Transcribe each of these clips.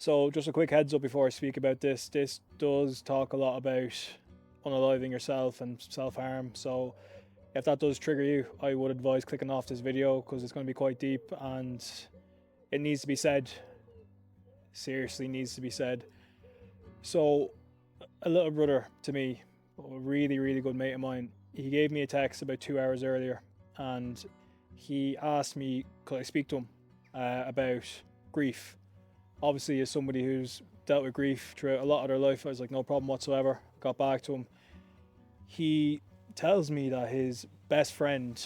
So just a quick heads up before I speak about this. This does talk a lot about unaliving yourself and self-harm. So if that does trigger you, I would advise clicking off this video because it's going to be quite deep and it needs to be said. Seriously needs to be said. So a little brother to me, a really, really good mate of mine, he gave me a text about 2 hours earlier and he asked me, could I speak to him about grief. Obviously, as somebody who's dealt with grief throughout a lot of their life, I was like, no problem whatsoever. Got back to him. He tells me that his best friend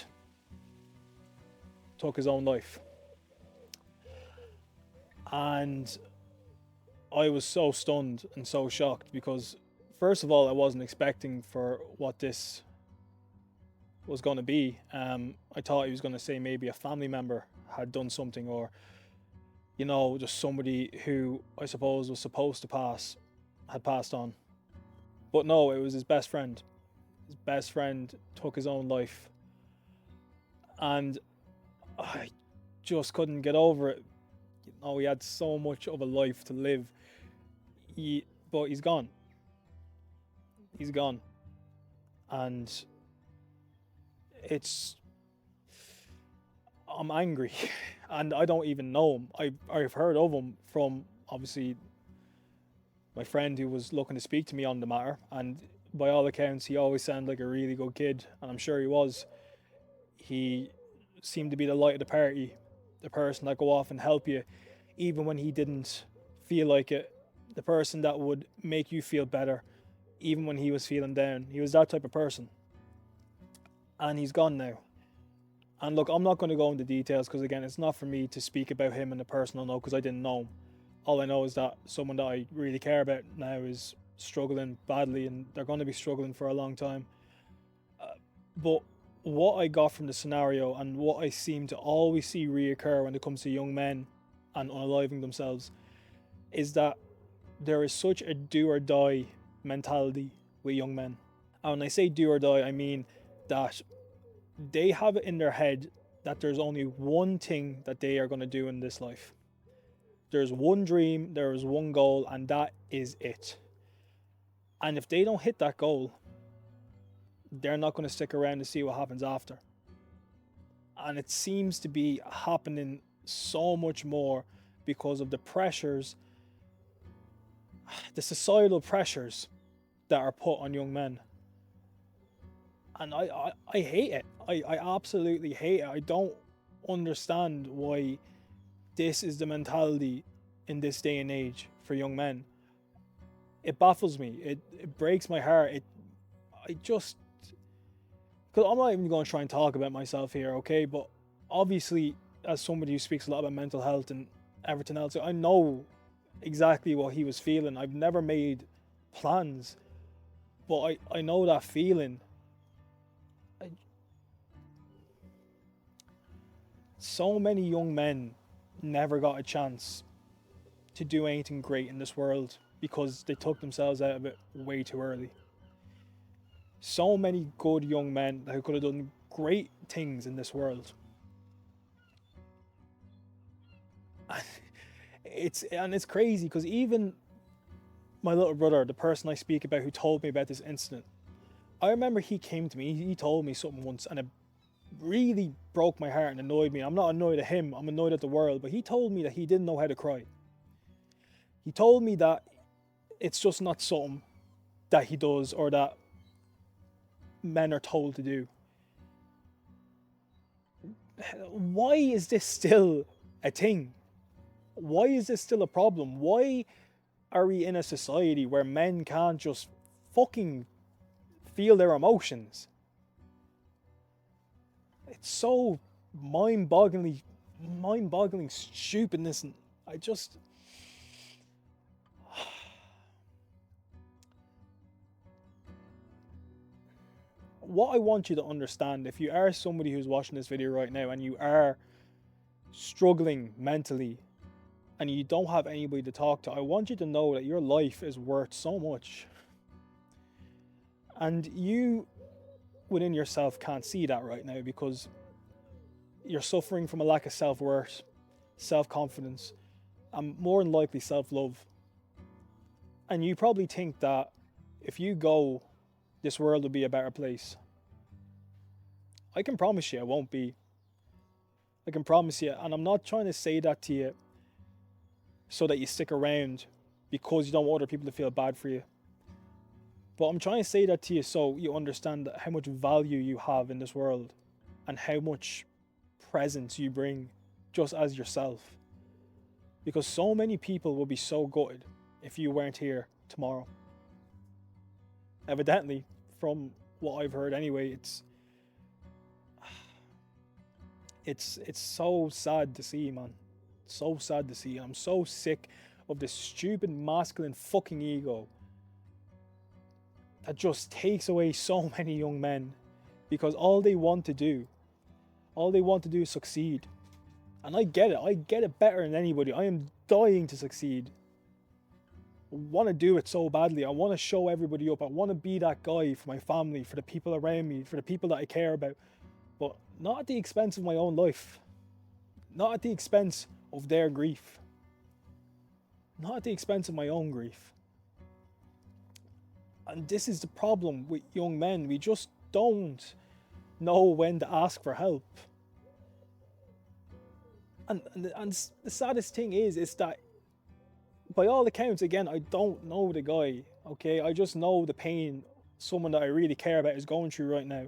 took his own life. And I was so stunned and so shocked because, first of all, I wasn't expecting for what this was going to be. I thought he was going to say maybe a family member had done something, or just somebody who I suppose was supposed to pass had passed on. But no, it was his best friend. His best friend took his own life. And I just couldn't get over it. He had so much of a life to live. But he's gone. He's gone. And I'm angry. And I don't even know him. I've heard of him from, obviously, my friend who was looking to speak to me on the matter, and by all accounts he always sounded like a really good kid, and I'm sure he was. He seemed to be the light of the party, the person that go off and help you even when he didn't feel like it, the person that would make you feel better even when he was feeling down. He was that type of person, and he's gone now. And look, I'm not going to go into details because, again, it's not for me to speak about him in a personal note because I didn't know him. All I know is that someone that I really care about now is struggling badly, and they're going to be struggling for a long time. But what I got from the scenario, and what I seem to always see reoccur when it comes to young men and unaliving themselves, is that there is such a do or die mentality with young men. And when I say do or die, I mean that they have it in their head that there's only one thing that they are going to do in this life. There's one dream, there is one goal, and that is it. And if they don't hit that goal, they're not going to stick around to see what happens after. And it seems to be happening so much more because of the pressures, the societal pressures that are put on young men. And I hate it. I absolutely hate it. I don't understand why this is the mentality in this day and age for young men. It baffles me. It breaks my heart. Because I'm not even going to try and talk about myself here, okay? But obviously, as somebody who speaks a lot about mental health and everything else, I know exactly what he was feeling. I've never made plans, but I know that feeling. So many young men never got a chance to do anything great in this world because they took themselves out of it way too early. So many good young men who could have done great things in this world. It's crazy because even my little brother, the person I speak about who told me about this incident, I remember he came to me, he told me something once, and it really broke my heart and annoyed me. I'm not annoyed at him, I'm annoyed at the world, but he told me that he didn't know how to cry. He told me that it's just not something that he does or that men are told to do. Why is this still a thing? Why is this still a problem? Why are we in a society where men can't just fucking feel their emotions? It's so mind-bogglingly stupidness, and I just... What I want you to understand, if you are somebody who's watching this video right now and you are struggling mentally and you don't have anybody to talk to, I want you to know that your life is worth so much. And you within yourself can't see that right now because you're suffering from a lack of self-worth, self-confidence, and more than likely self-love. And you probably think that if you go, this world will be a better place. I can promise you it won't be. I can promise you, and I'm not trying to say that to you so that you stick around because you don't want other people to feel bad for you. But I'm trying to say that to you so you understand how much value you have in this world and how much presence you bring just as yourself. Because so many people will be so gutted if you weren't here tomorrow. Evidently, from what I've heard anyway, it's so sad to see, man. So sad to see. I'm so sick of this stupid masculine fucking ego that just takes away so many young men because all they want to do is succeed. And I get it better than anybody. I am dying to succeed. I want to do it so badly. I want to show everybody up. I want to be that guy for my family, for the people around me, for the people that I care about. But not at the expense of my own life. Not at the expense of their grief. Not at the expense of my own grief. And this is the problem with young men. We just don't know when to ask for help. And the saddest thing is that by all accounts, again, I don't know the guy, okay? I just know the pain someone that I really care about is going through right now.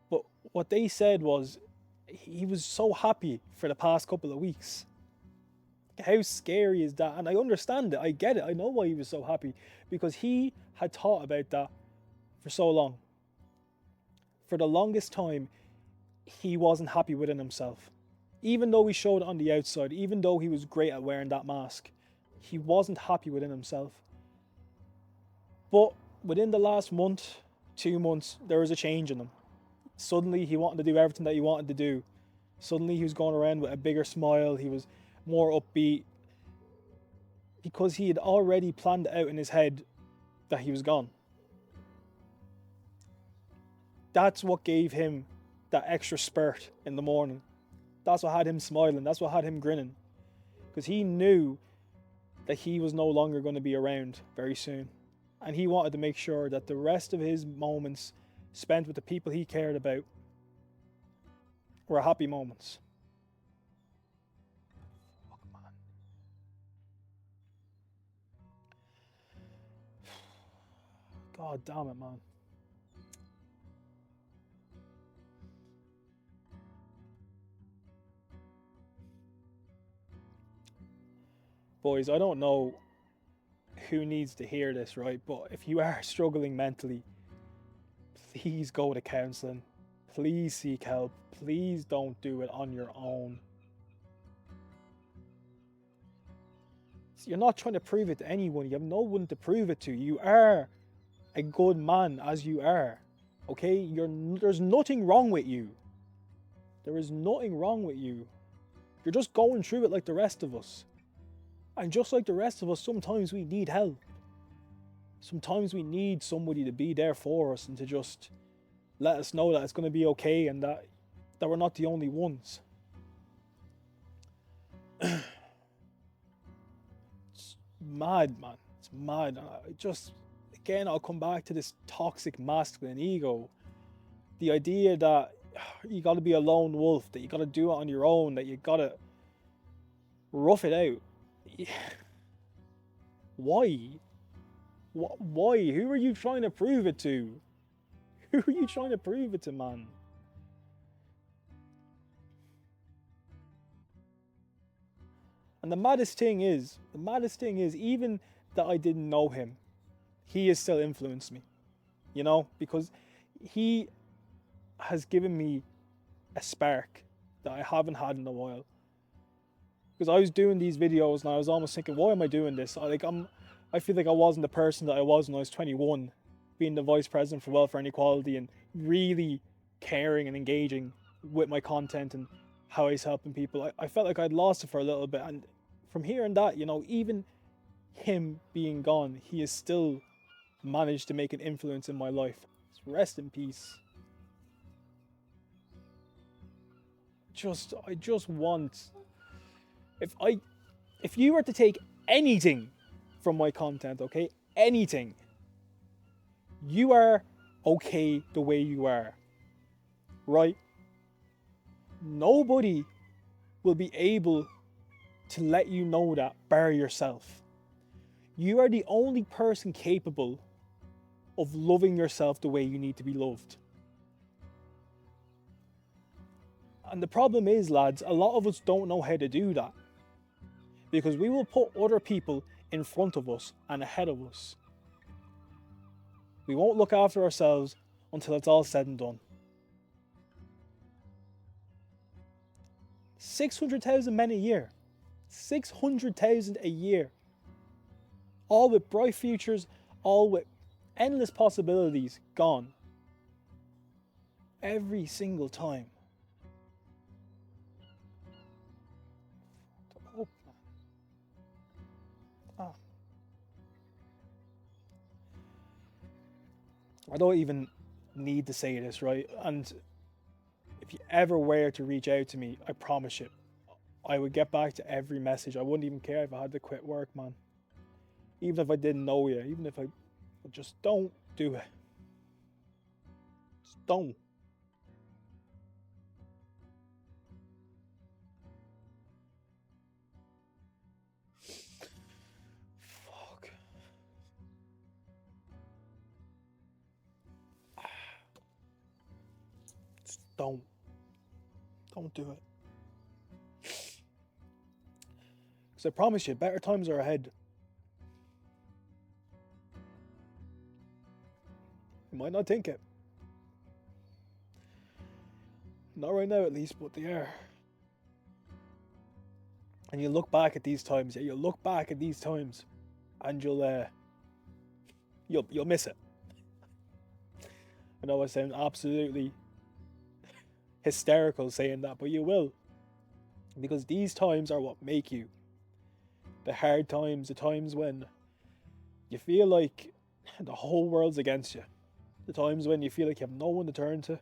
But what they said was he was so happy for the past couple of weeks. How scary is that? And I understand it. I get it. I know why he was so happy. Because he had thought about that for so long. For the longest time, he wasn't happy within himself. Even though he showed it on the outside, even though he was great at wearing that mask, he wasn't happy within himself. But within the last month, 2 months, there was a change in him. Suddenly, he wanted to do everything that he wanted to do. Suddenly, he was going around with a bigger smile. He was more upbeat. Because he had already planned it out in his head that he was gone. That's what gave him that extra spurt in the morning. That's what had him smiling. That's what had him grinning. Because he knew that he was no longer going to be around very soon. And he wanted to make sure that the rest of his moments spent with the people he cared about were happy moments. Fuck, man. God damn it, man. Boys, I don't know who needs to hear this, right? But if you are struggling mentally, please go to counselling. Please seek help. Please don't do it on your own. You're not trying to prove it to anyone. You have no one to prove it to. You are a good man as you are. Okay? There's nothing wrong with you. There is nothing wrong with you. You're just going through it like the rest of us. And just like the rest of us, sometimes we need help. Sometimes we need somebody to be there for us and to just let us know that it's going to be okay and that we're not the only ones. It's mad, man. It's mad. Again, I'll come back to this toxic masculine ego. The idea that you got to be a lone wolf, that you got to do it on your own, that you got to rough it out. Why? Why? Who are you trying to prove it to? Who are you trying to prove it to, man? And the maddest thing is, even that I didn't know him, he has still influenced me. You know, because he has given me a spark that I haven't had in a while. Because I was doing these videos and I was almost thinking, why am I doing this? I feel like I wasn't the person that I was when I was 21, being the vice president for welfare and equality and really caring and engaging with my content and how I was helping people. I felt like I'd lost it for a little bit. And from hearing that, you know, even him being gone, he has still managed to make an influence in my life. Rest in peace. I just want... If if you were to take anything from my content, okay, anything, you are okay the way you are, right? Nobody will be able to let you know that bar yourself. You are the only person capable of loving yourself the way you need to be loved. And the problem is, lads, a lot of us don't know how to do that. Because we will put other people in front of us and ahead of us. We won't look after ourselves until it's all said and done. 600,000 men a year. 600,000 a year. All with bright futures, all with endless possibilities gone. Every single time. Oh, man. I don't even need to say this, right? And if you ever were to reach out to me, I promise you, I would get back to every message. I wouldn't even care if I had to quit work, man. Even if I didn't know you, even if I just don't do it. Just don't. Fuck. Just don't. Don't do it. Because I promise you, better times are ahead. You might not think it. Not right now, at least, but they are. And you look back at these times, and you'll miss it. I know I sound absolutely hysterical saying that, but you will. Because these times are what make you. The hard times, the times when you feel like the whole world's against you. The times when you feel like you have no one to turn to.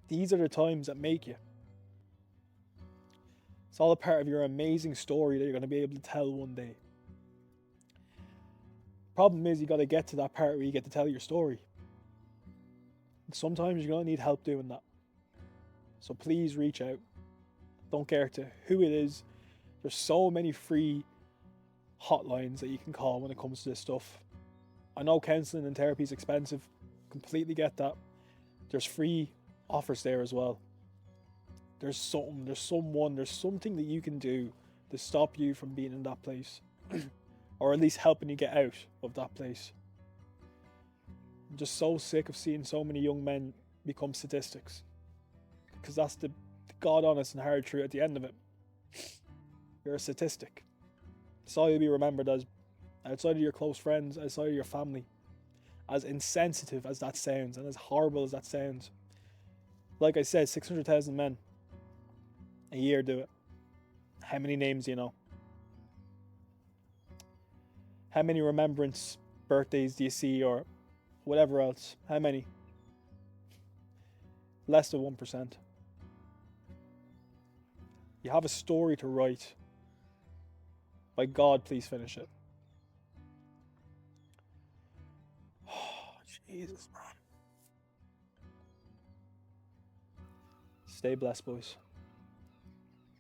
These are the times that make you. It's all a part of your amazing story that you're going to be able to tell one day. Problem is, you got to get to that part where you get to tell your story. And sometimes you're going to need help doing that. So please reach out. Don't care to who it is. There's so many free hotlines that you can call when it comes to this stuff. I know counselling and therapy is expensive. Completely get that. There's free offers there as well. There's something that you can do to stop you from being in that place. Or at least helping you get out of that place. I'm just so sick of seeing so many young men become statistics. Because that's the God honest and hard truth at the end of it. You're a statistic. That's all you'll be remembered as, outside of your close friends, outside of your family. As insensitive as that sounds, and as horrible as that sounds. Like I said, 600,000 men a year do it. How many names do you know? How many remembrance birthdays do you see, or whatever else? How many? Less than 1%. You have a story to write. By God, please finish it. Oh, Jesus, man. Stay blessed, boys.